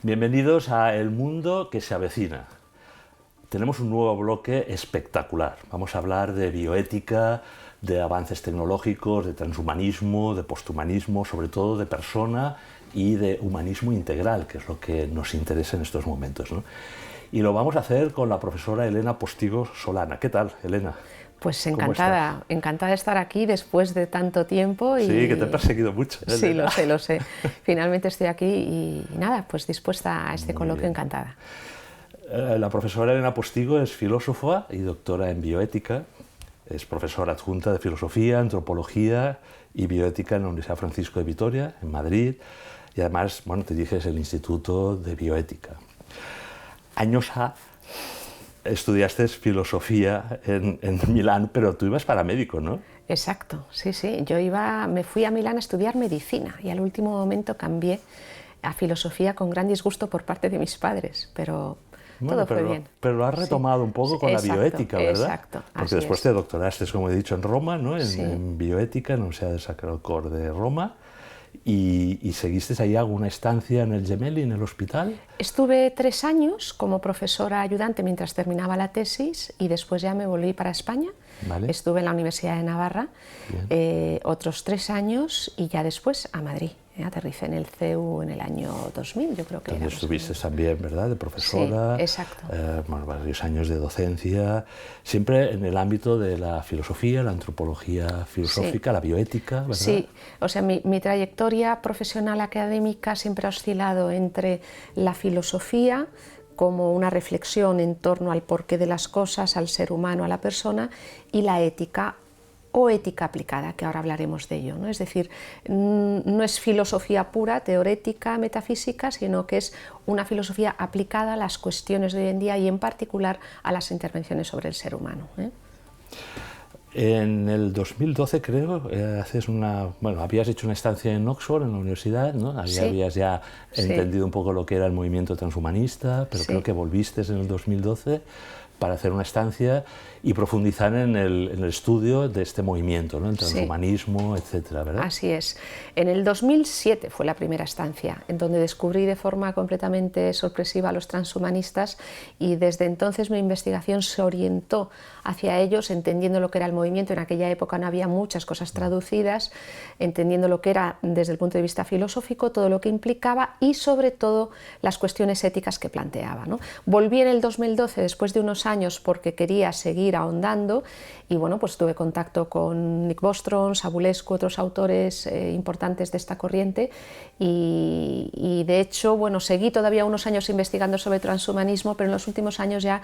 Bienvenidos a El Mundo que se avecina. Tenemos un nuevo bloque espectacular. Vamos a hablar de bioética, de avances tecnológicos, de transhumanismo, de posthumanismo, sobre todo de persona y de humanismo integral, que es lo que nos interesa en estos momentos, ¿no? Y lo vamos a hacer con la profesora Elena Postigo Solana. ¿Qué tal, Elena? Pues encantada, encantada de estar aquí después de tanto tiempo. Sí, que te he perseguido mucho, Elena. Sí, lo sé. Finalmente estoy aquí y nada, pues dispuesta a este coloquio, encantada. La profesora Elena Postigo es filósofa y doctora en bioética. Es profesora adjunta de filosofía, antropología y bioética en la Universidad Francisco de Vitoria, en Madrid. Y además, bueno, te diriges el Instituto de Bioética. Años estudiaste filosofía en Milán, pero tú ibas para médico, ¿no? Exacto, sí. Me fui a Milán a estudiar medicina y al último momento cambié a filosofía con gran disgusto por parte de mis padres, pero bueno, todo fue bien. Pero lo has retomado un poco con la bioética, ¿verdad? Exacto. Porque después te doctoraste, como he dicho, en Roma, ¿no? En bioética, en la Universidad del Sacro Cor de Roma. ¿Y seguiste ahí alguna estancia en el Gemelli, en el hospital? Estuve 3 años como profesora ayudante mientras terminaba la tesis y después ya me volví para España. Vale. Estuve en la Universidad de Navarra otros 3 años y ya después a Madrid. Aterricé en el CEU en el año 2000, yo creo que Donde estuviste también, ¿verdad?, de profesora. Sí, exacto. Bueno, varios años de docencia, siempre en el ámbito de la filosofía, la antropología filosófica, la bioética, ¿verdad? Sí, o sea, mi trayectoria profesional académica siempre ha oscilado entre la filosofía como una reflexión en torno al porqué de las cosas, al ser humano, a la persona, y la ética o ética aplicada, que ahora hablaremos de ello, ¿no? Es decir, no es filosofía pura, teorética, metafísica, sino que es una filosofía aplicada a las cuestiones de hoy en día y en particular a las intervenciones sobre el ser humano, ¿eh? En el 2012, creo, habías hecho una estancia en Oxford, en la universidad, ¿no? Ahí habías ya entendido un poco lo que era el movimiento transhumanista, pero creo que volviste en el 2012 para hacer una estancia y profundizar en el estudio de este movimiento, ¿no? El transhumanismo, etcétera, ¿verdad? Así es. En el 2007 fue la primera estancia, en donde descubrí de forma completamente sorpresiva a los transhumanistas y desde entonces mi investigación se orientó hacia ellos, entendiendo lo que era el movimiento. En aquella época no había muchas cosas traducidas, entendiendo lo que era desde el punto de vista filosófico, todo lo que implicaba y sobre todo las cuestiones éticas que planteaba, ¿no? Volví en el 2012, después de unos años, porque quería seguir ahondando y bueno, pues tuve contacto con Nick Bostrom, Sabulescu, otros autores importantes de esta corriente y de hecho, bueno, seguí todavía unos años investigando sobre transhumanismo, pero en los últimos años ya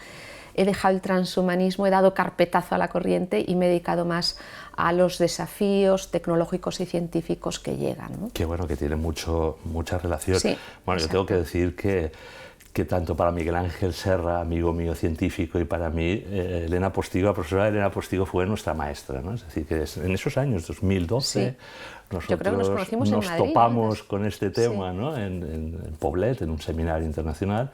he dejado el transhumanismo, he dado carpetazo a la corriente y me he dedicado más a los desafíos tecnológicos y científicos que llegan, ¿no? Qué bueno, que tiene mucha relación. Sí, bueno, yo tengo que decir que tanto para Miguel Ángel Serra, amigo mío científico, y para mí, Elena Postigo, la profesora Elena Postigo fue nuestra maestra, ¿no? Es decir, que en esos años, 2012, nosotros yo creo que nos conocimos en Madrid, topamos con este tema, ¿no? En Poblet, en un seminario internacional,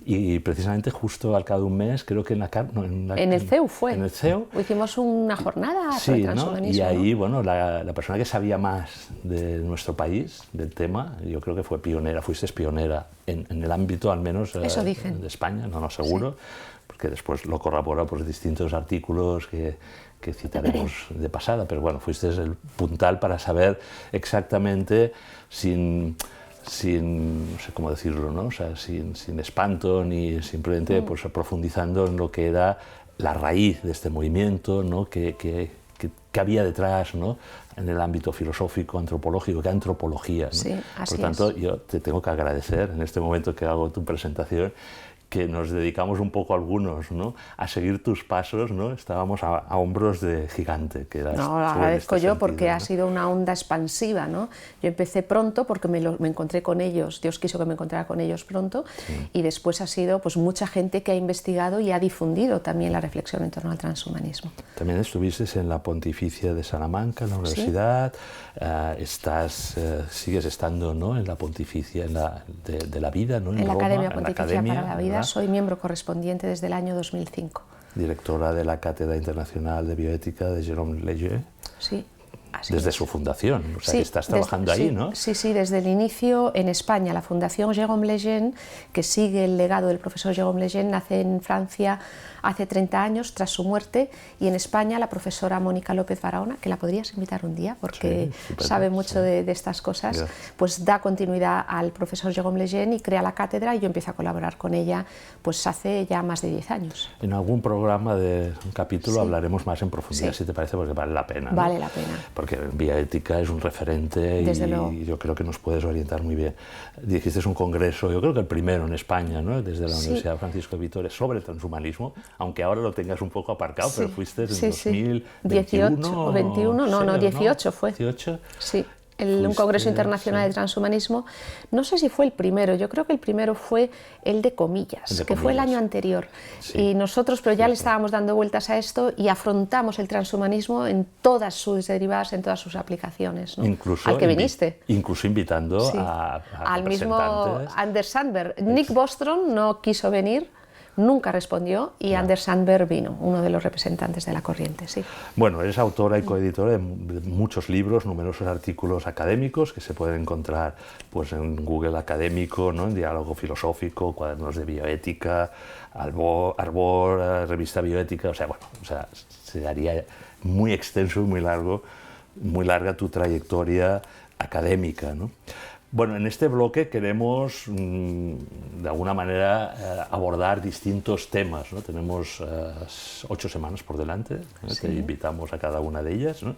y precisamente justo al cabo de un mes, creo que en el CEU fue. En el CEU. Hicimos una jornada sobre transhumanismo. Y ahí, bueno, la persona que sabía más de nuestro país, del tema, yo creo que fue pionera, fuiste pionera en el ámbito, al menos, de España, no seguro, porque después lo corrobora por distintos artículos que citaremos de pasada, pero bueno, fuiste el puntal para saber exactamente, no sé cómo decirlo, ¿no? O sea, sin espanto ni simplemente pues, profundizando en lo que era la raíz de este movimiento, ¿no? que había detrás, ¿no? En el ámbito filosófico, antropológico, que antropología, ¿no? Sí, así Por tanto, es. yo te tengo que agradecer en este momento que hago tu presentación, que nos dedicamos un poco algunos, ¿no? A seguir tus pasos, ¿no? Estábamos a hombros de gigante. Que eras no, lo agradezco yo porque ha sido una onda expansiva, ¿no? Yo empecé pronto porque me encontré con ellos, Dios quiso que me encontrara con ellos pronto, y después ha sido pues, mucha gente que ha investigado y ha difundido también la reflexión en torno al transhumanismo. También estuviste en la Pontificia de Salamanca, en la universidad, sigues estando, ¿no? En la Pontificia de la Vida, ¿no? En la Roma, Academia Pontificia para la Vida, ¿verdad? soy miembro correspondiente desde el año 2005. Directora de la Cátedra Internacional de Bioética de Jérôme Léger. Sí. desde su fundación, o sea, que estás trabajando ahí, ¿no? Sí, sí, desde el inicio en España. La Fundación Jérôme Lejeune, que sigue el legado del profesor Jérôme Lejeune, nace en Francia hace 30 años, tras su muerte, y en España la profesora Mónica López Barahona, que la podrías invitar un día, porque sabe mucho de estas cosas, pues da continuidad al profesor Jérôme Lejeune y crea la cátedra, y yo empiezo a colaborar con ella pues hace ya más de 10 años. En algún programa de un capítulo hablaremos más en profundidad, si te parece, porque vale la pena, ¿no? Vale la pena. Porque bioética es un referente y yo creo que nos puedes orientar muy bien. Dijiste un congreso, yo creo que el primero en España, ¿no? Desde la Universidad Francisco de Vitoria, sobre transhumanismo, aunque ahora lo tengas un poco aparcado, pero fuiste en 2021 18 o 21, no, 18 fue. 18. Sí. Un Congreso Internacional de Transhumanismo, no sé si fue el primero, yo creo que el primero fue el de Comillas, que fue el año anterior. Y nosotros, pero ya le estábamos dando vueltas a esto y afrontamos el transhumanismo en todas sus derivadas, en todas sus aplicaciones, ¿no? Incluso al que viniste. Incluso invitando al mismo Anders Sandberg. Nick Bostrom no quiso venir, nunca respondió, y Anders Sandberg vino, uno de los representantes de la corriente. Sí. Bueno, eres autora y coeditora de muchos libros, numerosos artículos académicos que se pueden encontrar pues, en Google Académico, ¿no? En Diálogo Filosófico, Cuadernos de Bioética, Arbor, Revista Bioética, se haría muy extenso y muy larga tu trayectoria académica, ¿no? Bueno, en este bloque queremos, de alguna manera, abordar distintos temas, ¿no? Tenemos 8 semanas por delante, ¿no? Te invitamos a cada una de ellas, ¿no?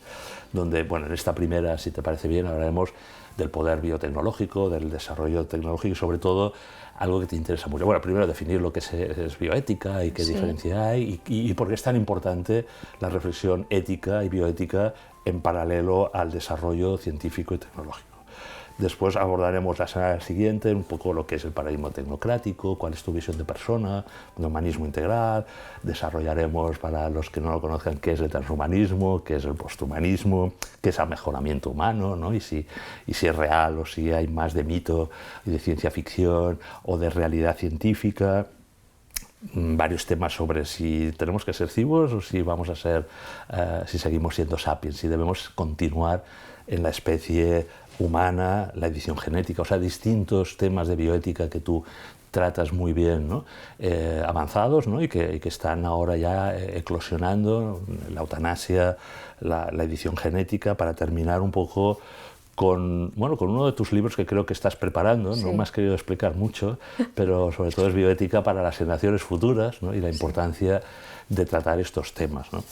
Donde, bueno, en esta primera, si te parece bien, hablaremos del poder biotecnológico, del desarrollo tecnológico y, sobre todo, algo que te interesa mucho. Bueno, primero definir lo que es bioética y qué diferencia hay y por qué es tan importante la reflexión ética y bioética en paralelo al desarrollo científico y tecnológico. Después abordaremos la semana siguiente un poco lo que es el paradigma tecnocrático, cuál es tu visión de persona, un humanismo integral. Desarrollaremos, para los que no lo conozcan, qué es el transhumanismo, qué es el posthumanismo, qué es el mejoramiento humano, ¿no? y si es real o si hay más de mito y de ciencia ficción o de realidad científica. Varios temas sobre si tenemos que ser cibos o si vamos a ser, si seguimos siendo sapiens, si debemos continuar en la especie humana, la edición genética, o sea, distintos temas de bioética que tú tratas muy bien, ¿no? Avanzados, ¿no? y que están ahora ya eclosionando, la eutanasia, la edición genética, para terminar un poco con uno de tus libros que creo que estás preparando. No me has querido explicar mucho, pero sobre todo es bioética para las generaciones futuras, ¿no? y la importancia de tratar estos temas, ¿no?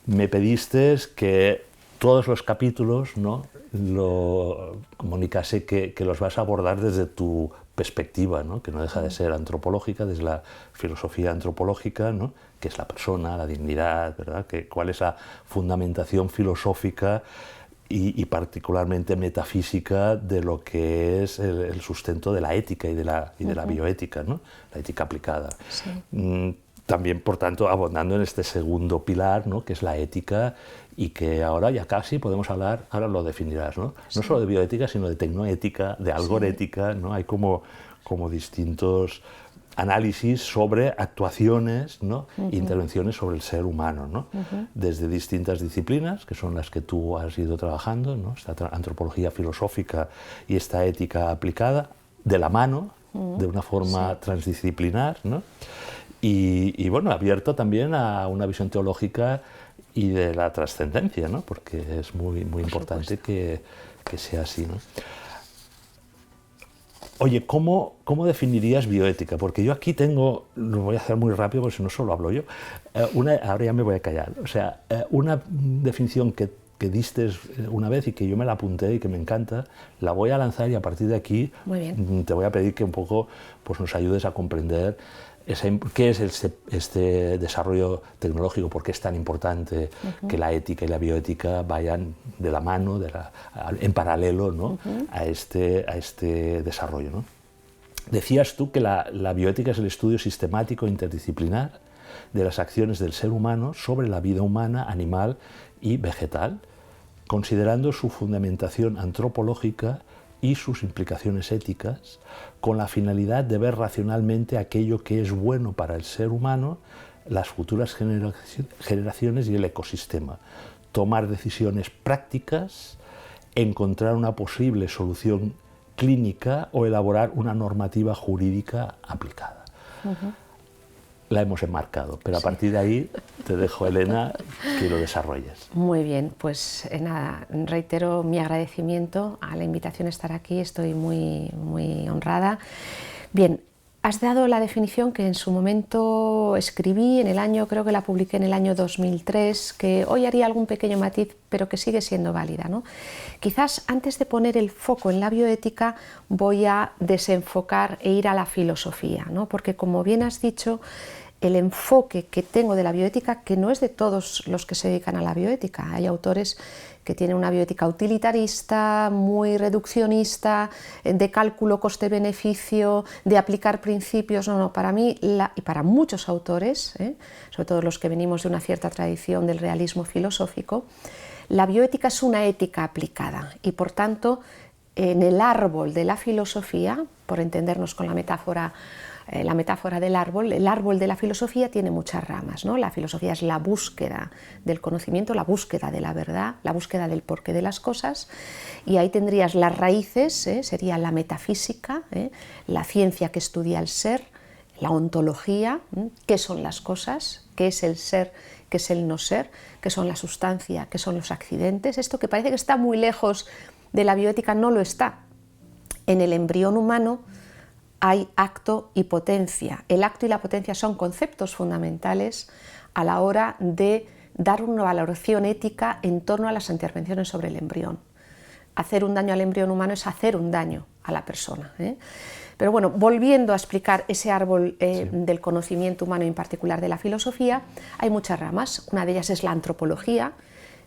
Me pediste que todos los capítulos, ¿no? lo comunicase que los vas a abordar desde tu perspectiva, ¿no? que no deja de ser antropológica, desde la filosofía antropológica, ¿no? que es la persona, la dignidad, ¿verdad? Cuál es la fundamentación filosófica y particularmente metafísica de lo que es el sustento de la ética y de la bioética, ¿no? la ética aplicada. También, por tanto, abondando en este segundo pilar, ¿no? que es la ética, y que ahora ya casi podemos hablar, ahora lo definirás, ¿no? No solo de bioética, sino de tecnoética, de algorética, ¿no? Hay como distintos análisis sobre actuaciones, ¿no? Intervenciones sobre el ser humano, ¿no? Desde distintas disciplinas, que son las que tú has ido trabajando, ¿no? Esta antropología filosófica y esta ética aplicada, de la mano, de una forma transdisciplinar, ¿no? Y bueno, abierto también a una visión teológica y de la trascendencia, ¿no? Porque es muy importante que sea así, ¿no? Oye, ¿cómo definirías bioética? Porque yo aquí tengo, lo voy a hacer muy rápido porque si no solo hablo yo, ahora ya me voy a callar, o sea, una definición que diste una vez y que yo me la apunté y que me encanta, la voy a lanzar, y a partir de aquí te voy a pedir que un poco pues, nos ayudes a comprender qué es este desarrollo tecnológico, por qué es tan importante que la ética y la bioética vayan de la mano, en paralelo, ¿no? a este desarrollo, ¿no? Decías tú que la bioética es el estudio sistemático e interdisciplinar de las acciones del ser humano sobre la vida humana, animal y vegetal, considerando su fundamentación antropológica y sus implicaciones éticas, con la finalidad de ver racionalmente aquello que es bueno para el ser humano, las futuras generaciones y el ecosistema. tomar decisiones prácticas, encontrar una posible solución clínica o elaborar una normativa jurídica aplicada. La hemos enmarcado, pero a partir de ahí te dejo, Elena, que lo desarrolles. Muy bien, pues nada, reitero mi agradecimiento a la invitación a estar aquí, estoy muy honrada. Bien, has dado la definición que en su momento escribí en el año, creo que la publiqué en el año 2003, que hoy haría algún pequeño matiz, pero que sigue siendo válida, ¿no? Quizás antes de poner el foco en la bioética voy a desenfocar e ir a la filosofía, ¿no? Porque como bien has dicho, el enfoque que tengo de la bioética, que no es de todos los que se dedican a la bioética, hay autores que tienen una bioética utilitarista, muy reduccionista, de cálculo coste-beneficio, de aplicar principios. No, para mí y para muchos autores, sobre todo los que venimos de una cierta tradición del realismo filosófico, la bioética es una ética aplicada y por tanto en el árbol de la filosofía, por entendernos con la metáfora del árbol, el árbol de la filosofía tiene muchas ramas, ¿no? La filosofía es la búsqueda del conocimiento, la búsqueda de la verdad, la búsqueda del porqué de las cosas, y ahí tendrías las raíces, sería la metafísica, la ciencia que estudia el ser, la ontología, qué son las cosas, qué es el ser, qué es el no ser, qué son la sustancia, qué son los accidentes. Esto que parece que está muy lejos de la bioética no lo está. En el embrión humano hay acto y potencia. El acto y la potencia son conceptos fundamentales a la hora de dar una valoración ética en torno a las intervenciones sobre el embrión. Hacer un daño al embrión humano es hacer un daño a la persona. Pero bueno, volviendo a explicar ese árbol del conocimiento humano y en particular de la filosofía, hay muchas ramas. Una de ellas es la antropología.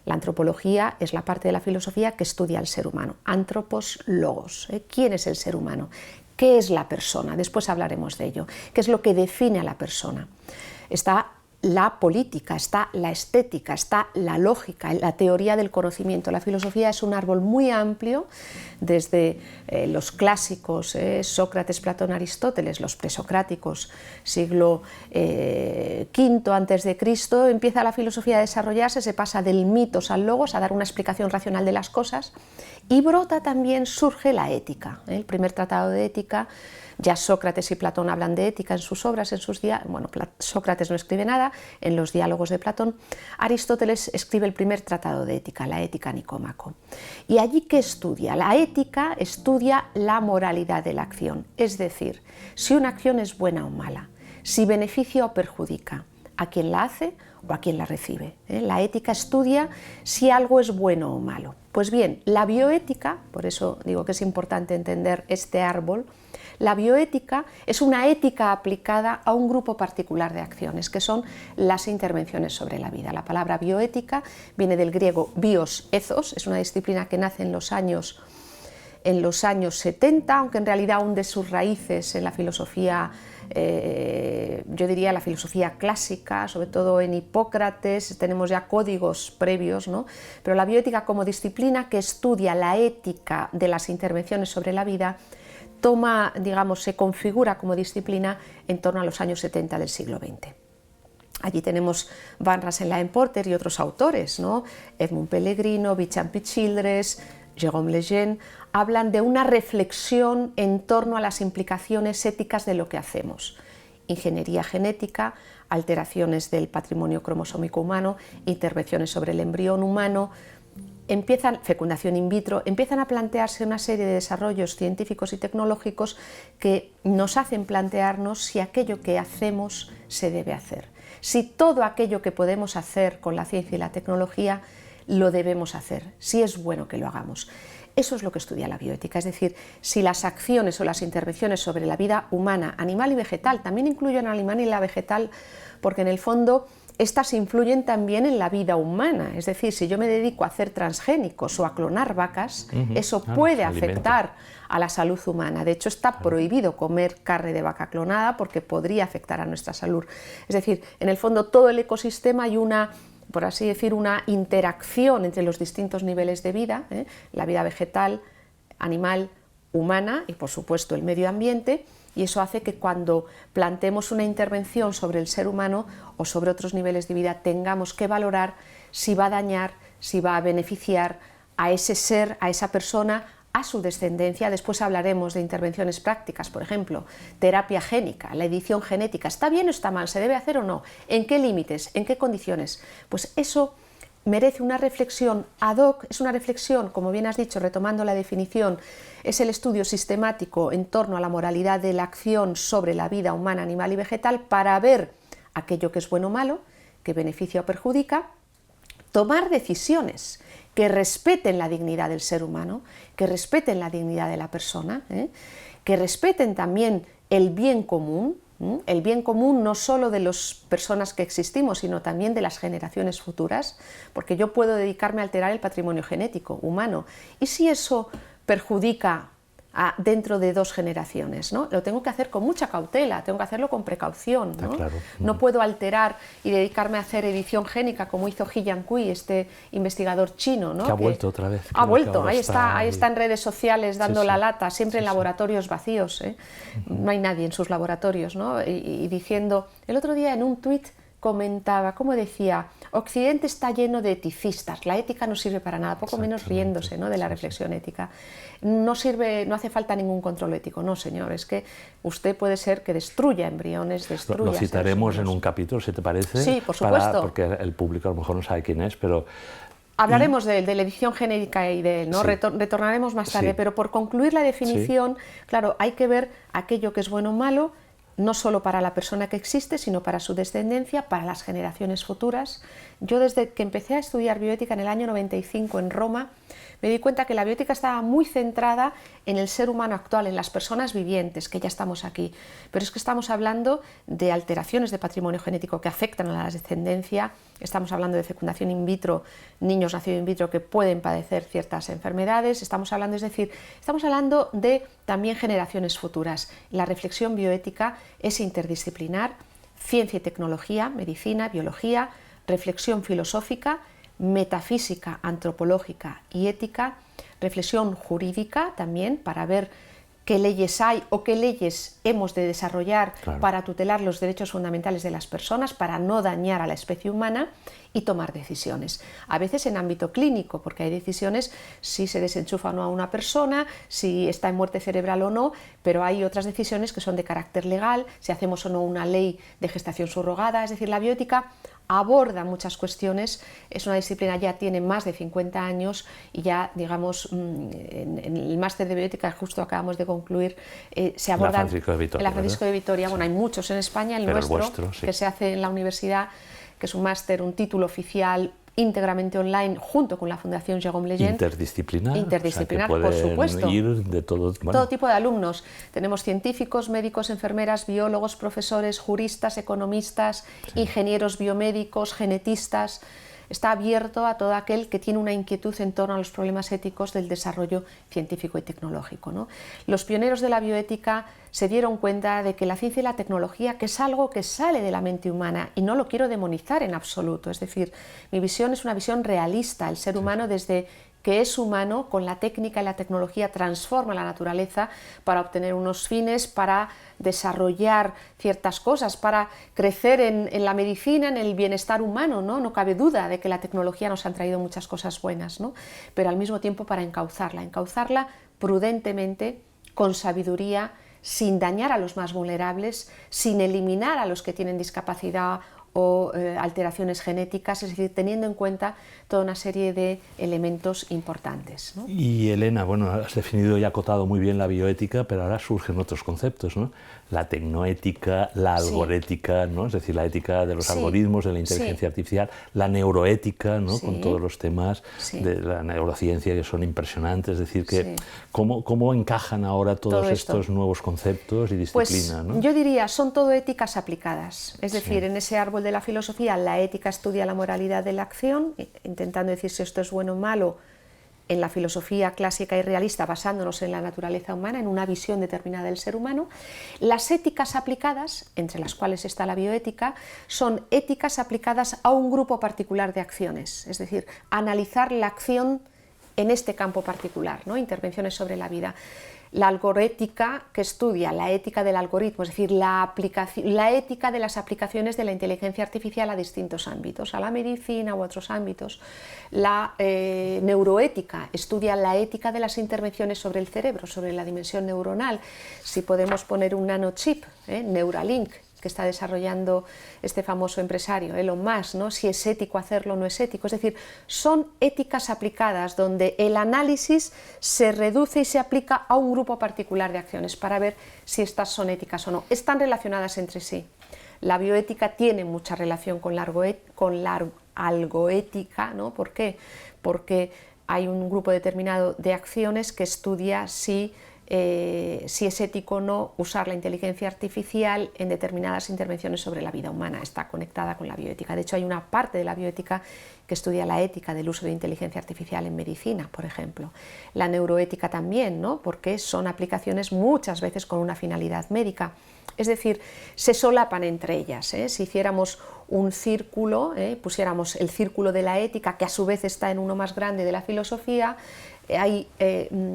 La antropología es la parte de la filosofía que estudia al ser humano. Antropos logos. ¿Quién es el ser humano? ¿Qué es la persona? Después hablaremos de ello. ¿Qué es lo que define a la persona? Está la política, está la estética, está la lógica, la teoría del conocimiento. La filosofía es un árbol muy amplio, desde los clásicos, Sócrates, Platón, Aristóteles, los presocráticos, siglo V a.C., empieza la filosofía a desarrollarse, se pasa del mitos al logos, a dar una explicación racional de las cosas, y brota también, surge la ética. El primer tratado de ética, ya Sócrates y Platón hablan de ética en sus obras, bueno, Sócrates no escribe nada, en los diálogos de Platón. Aristóteles escribe el primer tratado de ética, la Ética Nicómaco. ¿Y allí qué estudia? La ética estudia la moralidad de la acción, es decir, si una acción es buena o mala, si beneficia o perjudica a quien la hace o a quien la recibe. La ética estudia si algo es bueno o malo. Pues bien, la bioética, por eso digo que es importante entender este árbol, la bioética es una ética aplicada a un grupo particular de acciones, que son las intervenciones sobre la vida. La palabra bioética viene del griego bios, ethos, es una disciplina que nace en los años 70, aunque en realidad hunde sus raíces en la filosofía, yo diría la filosofía clásica, sobre todo en Hipócrates, tenemos ya códigos previos, ¿no? Pero la bioética como disciplina que estudia la ética de las intervenciones sobre la vida toma, digamos, se configura como disciplina en torno a los años 70 del siglo XX. Allí tenemos Van Rassenlaen-Porter y otros autores, ¿no? Edmund Pellegrino, Beauchamp Childress, Jérôme Lejeune, hablan de una reflexión en torno a las implicaciones éticas de lo que hacemos. Ingeniería genética, alteraciones del patrimonio cromosómico humano, intervenciones sobre el embrión humano, fecundación in vitro, empiezan a plantearse una serie de desarrollos científicos y tecnológicos que nos hacen plantearnos si aquello que hacemos se debe hacer. Si todo aquello que podemos hacer con la ciencia y la tecnología lo debemos hacer, si es bueno que lo hagamos. Eso es lo que estudia la bioética, es decir, si las acciones o las intervenciones sobre la vida humana, animal y vegetal, también incluyo en el animal y la vegetal, porque en el fondo estas influyen también en la vida humana, es decir, si yo me dedico a hacer transgénicos o a clonar vacas, eso puede afectar a la salud humana. De hecho, está prohibido comer carne de vaca clonada porque podría afectar a nuestra salud. Es decir, en el fondo todo el ecosistema hay una, por así decir, una interacción entre los distintos niveles de vida, la vida vegetal, animal, humana y por supuesto el medio ambiente, y eso hace que cuando planteemos una intervención sobre el ser humano o sobre otros niveles de vida tengamos que valorar si va a dañar si va a beneficiar a ese ser, a esa persona, a su descendencia. Después hablaremos de intervenciones prácticas, por ejemplo, terapia génica, la edición genética. ¿Está bien o está mal? ¿Se debe hacer o no? ¿En qué límites? ¿En qué condiciones? Pues eso merece una reflexión ad hoc, es una reflexión, como bien has dicho, retomando la definición, es el estudio sistemático en torno a la moralidad de la acción sobre la vida humana, animal y vegetal para ver aquello que es bueno o malo, que beneficia o perjudica, tomar decisiones que respeten la dignidad del ser humano, que respeten la dignidad de la persona, que respeten también el bien común no solo de las personas que existimos, sino también de las generaciones futuras, porque yo puedo dedicarme a alterar el patrimonio genético humano, y si eso perjudica dentro de 2 generaciones, ¿no? Lo tengo que hacer con mucha cautela, tengo que hacerlo con precaución, ¿no? Claro. No puedo alterar y dedicarme a hacer edición génica como hizo He Jiankui, este investigador chino, ¿no? Que ha vuelto otra vez. Ha vuelto, ahí está en redes sociales dando la lata, siempre en laboratorios vacíos, ¿eh? No hay nadie en sus laboratorios, ¿no? Y diciendo, el otro día en un tuit comentaba, como decía, Occidente está lleno de eticistas, la ética no sirve para nada, poco menos riéndose, ¿no?, de la reflexión ética. No sirve, no hace falta ningún control ético, no señor, es que usted puede ser que destruya embriones, destruya... Lo citaremos en un capítulo, si te parece. Sí, por supuesto. Porque el público a lo mejor no sabe quién es, pero... Hablaremos de la edición genética y de él, ¿no? Retornaremos más tarde, pero por concluir la definición, claro, hay que ver aquello que es bueno o malo, no solo para la persona que existe, sino para su descendencia, para las generaciones futuras. Yo desde que empecé a estudiar bioética en el año 95 en Roma, me di cuenta que la bioética estaba muy centrada en el ser humano actual, en las personas vivientes, que ya estamos aquí. Pero es que estamos hablando de alteraciones de patrimonio genético que afectan a la descendencia, estamos hablando de fecundación in vitro, niños nacidos in vitro que pueden padecer ciertas enfermedades, estamos hablando de también generaciones futuras. La reflexión bioética es interdisciplinar, ciencia y tecnología, medicina, biología, reflexión filosófica, metafísica, antropológica y ética, reflexión jurídica también para ver qué leyes hay o qué leyes hemos de desarrollar para tutelar los derechos fundamentales de las personas, para no dañar a la especie humana y tomar decisiones. A veces en ámbito clínico, porque hay decisiones si se desenchufa o no a una persona, si está en muerte cerebral o no, pero hay otras decisiones que son de carácter legal, si hacemos o no una ley de gestación subrogada. Es decir, la bioética aborda muchas cuestiones, es una disciplina, ya tiene más de 50 años y ya, digamos, en el máster de bioética justo acabamos de concluir, se abordan en la Francisco de Vitoria, bueno, hay muchos en España, el nuestro, que se hace en la universidad, que es un máster, un título oficial íntegramente online junto con la Fundación Jérôme Lejeune. Interdisciplinar, Interdisciplinar, o sea, que por supuesto. Ir de todo tipo de alumnos. Tenemos científicos, médicos, enfermeras, biólogos, profesores, juristas, economistas, ingenieros biomédicos, genetistas. Está abierto a todo aquel que tiene una inquietud en torno a los problemas éticos del desarrollo científico y tecnológico, ¿no? Los pioneros de la bioética se dieron cuenta de que la ciencia y la tecnología, que es algo que sale de la mente humana, y no lo quiero demonizar en absoluto, es decir, mi visión es una visión realista, el ser humano desde que es humano, con la técnica y la tecnología transforma la naturaleza para obtener unos fines, para desarrollar ciertas cosas, para crecer en la medicina, en el bienestar humano, ¿no? No cabe duda de que la tecnología nos ha traído muchas cosas buenas, ¿no? Pero al mismo tiempo para encauzarla prudentemente, con sabiduría, sin dañar a los más vulnerables, sin eliminar a los que tienen discapacidad o alteraciones genéticas, es decir, teniendo en cuenta toda una serie de elementos importantes, ¿no? Y Elena, bueno, has definido y acotado muy bien la bioética, pero ahora surgen otros conceptos, ¿no? La tecnoética, la algorética, ¿no? Es decir, la ética de los algoritmos, de la inteligencia artificial, la neuroética, ¿no? Con todos los temas de la neurociencia que son impresionantes, es decir, que ¿cómo encajan ahora todos estos nuevos conceptos y disciplinas? Pues, ¿no? yo diría, son todo éticas aplicadas, es decir, en ese árbol de la filosofía, la ética estudia la moralidad de la acción, intentando decir si esto es bueno o malo, en la filosofía clásica y realista, basándonos en la naturaleza humana, en una visión determinada del ser humano. Las éticas aplicadas, entre las cuales está la bioética, son éticas aplicadas a un grupo particular de acciones, es decir, analizar la acción en este campo particular, ¿no? Intervenciones sobre la vida. la algorética, que estudia la ética del algoritmo, es decir, la ética de las aplicaciones de la inteligencia artificial a distintos ámbitos, a la medicina u otros ámbitos. La neuroética estudia la ética de las intervenciones sobre el cerebro, sobre la dimensión neuronal. Si podemos poner un nanochip, Neuralink, que está desarrollando este famoso empresario, Elon Musk, ¿no? Si es ético hacerlo o no es ético. Es decir, son éticas aplicadas donde el análisis se reduce y se aplica a un grupo particular de acciones para ver si estas son éticas o no. Están relacionadas entre sí. La bioética tiene mucha relación con la algoética, ¿no? ¿Por qué? Porque hay un grupo determinado de acciones que estudia si es ético o no usar la inteligencia artificial en determinadas intervenciones sobre la vida humana. Está conectada con la bioética. De hecho, hay una parte de la bioética que estudia la ética del uso de inteligencia artificial en medicina, por ejemplo. La neuroética también, ¿no? Porque son aplicaciones muchas veces con una finalidad médica. Es decir, se solapan entre ellas. Si hiciéramos un círculo, pusiéramos el círculo de la ética, que a su vez está en uno más grande de la filosofía, hay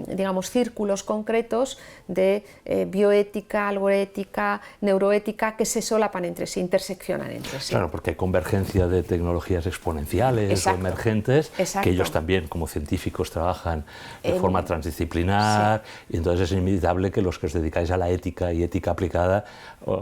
digamos, círculos concretos de bioética, algoética, neuroética que se solapan entre sí, interseccionan entre sí. Claro, porque hay convergencia de tecnologías exponenciales o emergentes, que ellos también como científicos trabajan de forma transdisciplinar, y entonces es inevitable que los que os dedicáis a la ética y ética aplicada,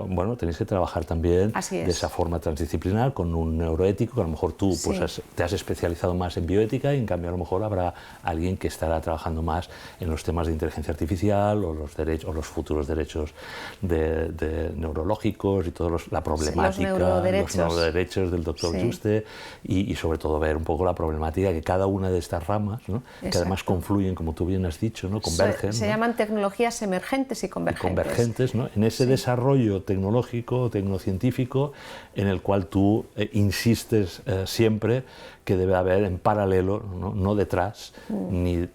bueno, tenéis que trabajar también de esa forma transdisciplinar con un neuroético, que a lo mejor tú pues, te has especializado más en bioética y en cambio a lo mejor habrá alguien que estará trabajando más en los temas de inteligencia artificial o los derechos o los futuros derechos neurológicos y toda la problemática, los neuroderechos del doctor Juste y sobre todo ver un poco la problemática que cada una de estas ramas, ¿no? Que además confluyen, como tú bien has dicho, ¿no? Convergen. Se llaman tecnologías emergentes y convergentes. ¿no? En ese desarrollo tecnológico, tecnocientífico, en el cual tú insistes siempre que debe haber en paralelo, no detrás, ni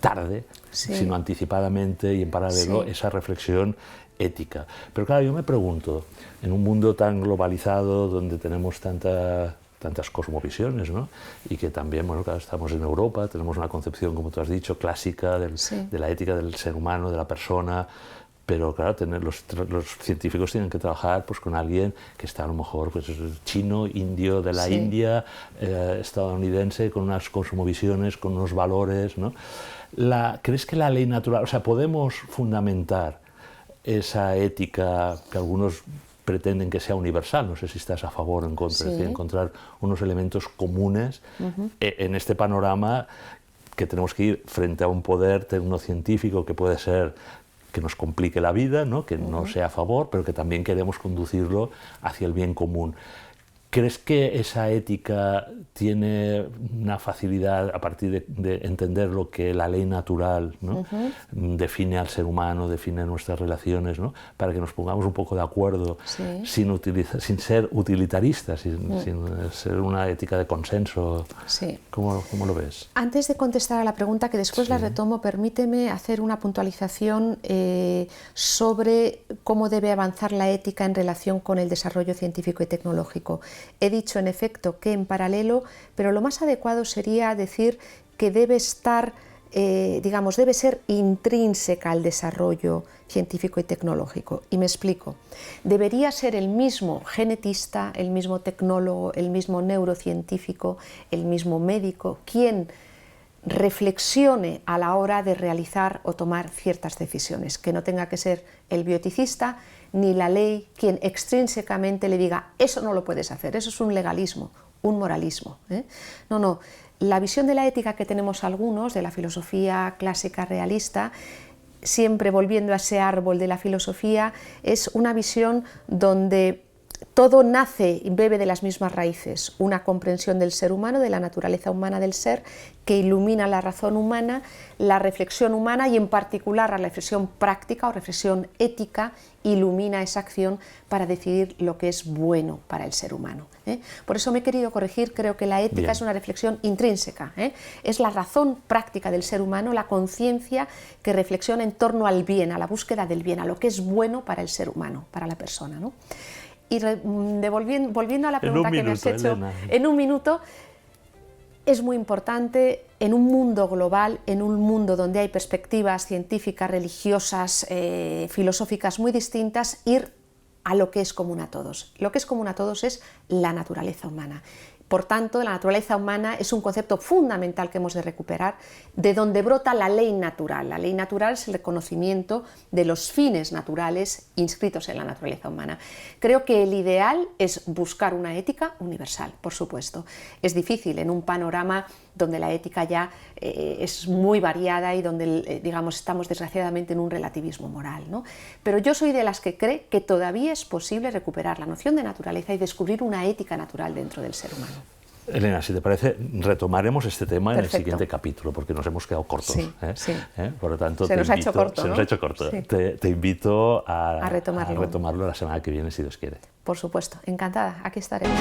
tarde, sino anticipadamente y en paralelo esa reflexión ética. Pero claro, yo me pregunto, en un mundo tan globalizado donde tenemos tantas cosmovisiones, ¿no? Y que también, bueno, claro, estamos en Europa, tenemos una concepción, como tú has dicho, clásica de la ética del ser humano, de la persona, pero claro, los científicos tienen que trabajar pues, con alguien que está a lo mejor pues, chino, indio de la India, estadounidense, con unas cosmovisiones, con unos valores, ¿no? ¿Crees que la ley natural, o sea, podemos fundamentar esa ética que algunos pretenden que sea universal, no sé si estás a favor o en contra, es decir, encontrar unos elementos comunes en este panorama que tenemos que ir frente a un poder tecnocientífico que puede ser que nos complique la vida, ¿no? Que no sea a favor, pero que también queremos conducirlo hacia el bien común. ¿Crees que esa ética tiene una facilidad a partir de entender lo que la ley natural, ¿no? define al ser humano, define nuestras relaciones, ¿no? Para que nos pongamos un poco de acuerdo sin ser utilitaristas, sin ser una ética de consenso? ¿Cómo lo ves? Antes de contestar a la pregunta, que después la retomo, permíteme hacer una puntualización sobre cómo debe avanzar la ética en relación con el desarrollo científico y tecnológico. He dicho, en efecto, que en paralelo, pero lo más adecuado sería decir que debe estar, digamos, debe ser intrínseca al desarrollo científico y tecnológico. Y me explico. Debería ser el mismo genetista, el mismo tecnólogo, el mismo neurocientífico, el mismo médico, quien reflexione a la hora de realizar o tomar ciertas decisiones, que no tenga que ser el bioeticista ni la ley quien extrínsecamente le diga eso no lo puedes hacer, eso es un legalismo, un moralismo. No, la visión de la ética que tenemos algunos, de la filosofía clásica realista, siempre volviendo a ese árbol de la filosofía, es una visión donde todo nace y bebe de las mismas raíces, una comprensión del ser humano, de la naturaleza humana del ser, que ilumina la razón humana, la reflexión humana y en particular la reflexión práctica o reflexión ética ilumina esa acción para decidir lo que es bueno para el ser humano. Por eso me he querido corregir, creo que la ética es una reflexión intrínseca, es la razón práctica del ser humano, la conciencia que reflexiona en torno al bien, a la búsqueda del bien, a lo que es bueno para el ser humano, para la persona, ¿no? Y volviendo a la pregunta que me has hecho, Elena, en un minuto, es muy importante en un mundo global, en un mundo donde hay perspectivas científicas, religiosas, filosóficas muy distintas, ir a lo que es común a todos. Lo que es común a todos es la naturaleza humana. Por tanto, la naturaleza humana es un concepto fundamental que hemos de recuperar, de donde brota la ley natural. La ley natural es el reconocimiento de los fines naturales inscritos en la naturaleza humana. Creo que el ideal es buscar una ética universal, por supuesto. Es difícil en un panorama donde la ética ya es muy variada y donde, digamos, estamos desgraciadamente en un relativismo moral, ¿no? Pero yo soy de las que cree que todavía es posible recuperar la noción de naturaleza y descubrir una ética natural dentro del ser humano. Elena, si te parece, retomaremos este tema en el Perfecto. siguiente capítulo, porque nos hemos quedado cortos. Sí, sí. Por lo tanto, Se nos ha hecho corto, se ¿no? nos ha hecho corto. Sí. Te invito A retomarlo. a retomarlo la semana que viene, si Dios quiere. Por supuesto, encantada, aquí estaremos.